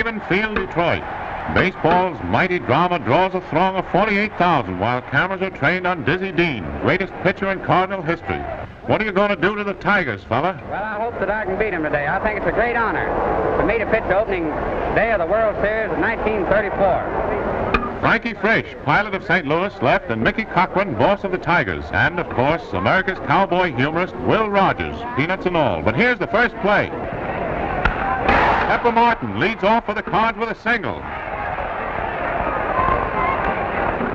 Maven Field, Detroit. Baseball's mighty drama draws a throng of 48,000 while cameras are trained on Dizzy Dean, greatest pitcher in Cardinal history. What are you going to do to the Tigers, fella? Well, I hope that I can beat them today. I think it's a great honor for me to pitch the opening day of the World Series of 1934. Frankie Frisch, pilot of St. Louis, left, and Mickey Cochran, boss of the Tigers. And, of course, America's cowboy humorist, Will Rogers, peanuts and all. But here's the first play. Pepper Martin leads off for the Cards with a single.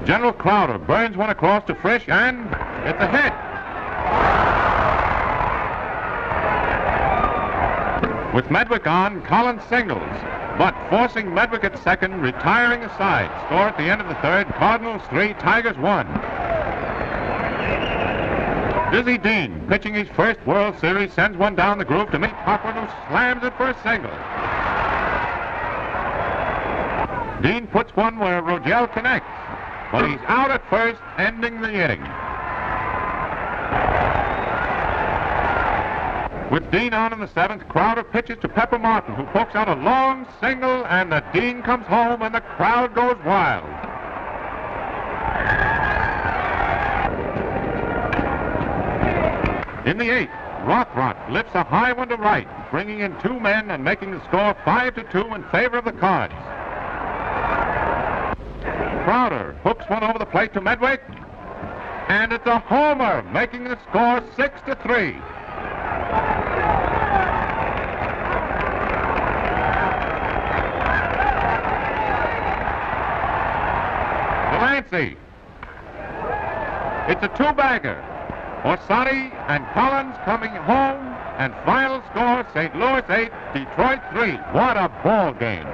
General Crowder burns one across to Frisch, and it's a hit. With Medwick on, Collins singles, but forcing Medwick at second, retiring aside. Score at the end of the third, Cardinals 3, Tigers 1. Dizzy Dean, pitching his first World Series, sends one down the groove to meet Cochran, who slams it for a single. Dean puts one where Rogel connects, but he's out at first, ending the inning. With Dean on in the seventh, Crowder pitches to Pepper Martin, who pokes out a long single, and the Dean comes home, and the crowd goes wild. In the eighth, Rothrock lifts a high one to right, bringing in two men and making the score 5-2 in favor of the Cards. Crowder hooks one over the plate to Medwick, and it's a homer, making the score 6-3. Delancey. It's a two-bagger. Orsatti and Collins coming home, and final score, St. Louis 8, Detroit 3. What a ball game.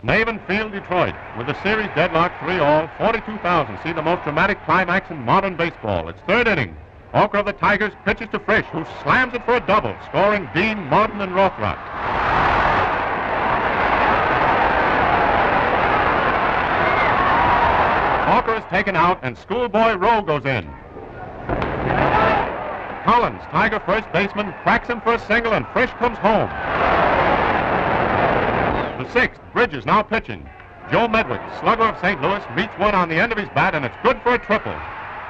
Maven Field, Detroit, with the series deadlocked 3-all, 42,000 see the most dramatic climax in modern baseball. It's third inning. Hawker of the Tigers pitches to Frisch, who slams it for a double, scoring Dean, Martin, and Rothrock. Hawker is taken out, and Schoolboy Rowe goes in. Collins, Tiger first baseman, cracks him for a single, and Frisch comes home. The sixth, Bridges now pitching. Joe Medwick, slugger of St. Louis, meets one on the end of his bat, and it's good for a triple.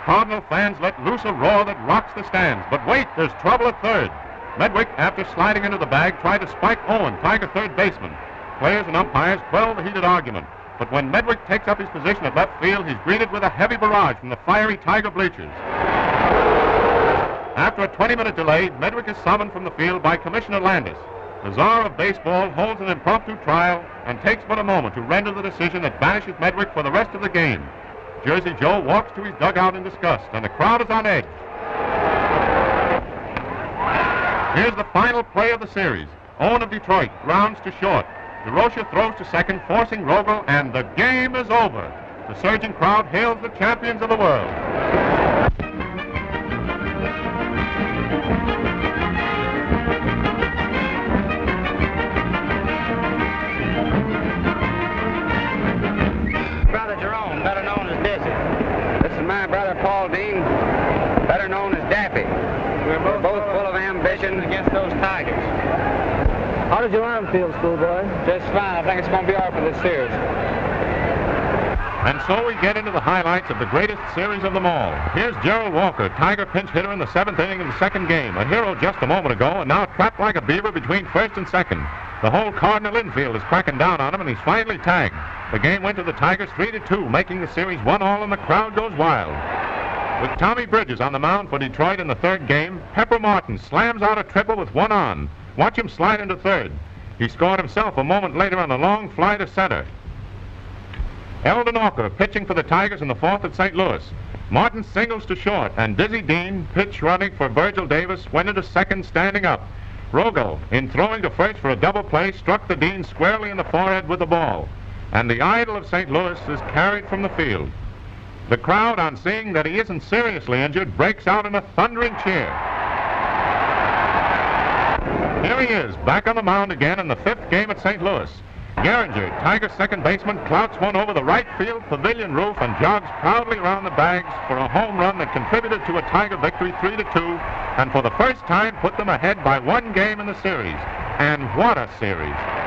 Cardinal fans let loose a roar that rocks the stands. But wait, there's trouble at third. Medwick, after sliding into the bag, tried to spike Owen, Tiger third baseman. Players and umpires quell the heated argument. But when Medwick takes up his position at left field, he's greeted with a heavy barrage from the fiery Tiger bleachers. After a 20-minute delay, Medwick is summoned from the field by Commissioner Landis. The Czar of Baseball holds an impromptu trial and takes but a moment to render the decision that banishes Medwick for the rest of the game. Jersey Joe walks to his dugout in disgust, and the crowd is on edge. Here's the final play of the series. Owen of Detroit grounds to short. DeRocha throws to second, forcing Rogel, and the game is over. The surging crowd hails the champions of the world. Better known as Daffy. We're both full of ambition against those Tigers. How does your arm feel, schoolboy? Just fine. I think it's going to be all right for this series. And so we get into the highlights of the greatest series of them all. Here's Gerald Walker, Tiger pinch hitter in the seventh inning of the second game. A hero just a moment ago, and now trapped like a beaver between first and second. The whole Cardinal infield is cracking down on him, and he's finally tagged. The game went to the Tigers 3-2, making the series 1-all, and the crowd goes wild. With Tommy Bridges on the mound for Detroit in the third game, Pepper Martin slams out a triple with one on. Watch him slide into third. He scored himself a moment later on a long fly to center. Eldon Hawker pitching for the Tigers in the fourth at St. Louis. Martin singles to short, and Dizzy Dean, pitch running for Virgil Davis, went into second standing up. Rogel, in throwing to first for a double play, struck the Dean squarely in the forehead with the ball. And the idol of St. Louis is carried from the field. The crowd, on seeing that he isn't seriously injured, breaks out in a thundering cheer. Here he is, back on the mound again in the fifth game at St. Louis. Gehringer, Tiger second baseman, clouts one over the right field pavilion roof and jogs proudly around the bags for a home run that contributed to a Tiger victory 3-2, and for the first time put them ahead by 1 game in the series. And what a series!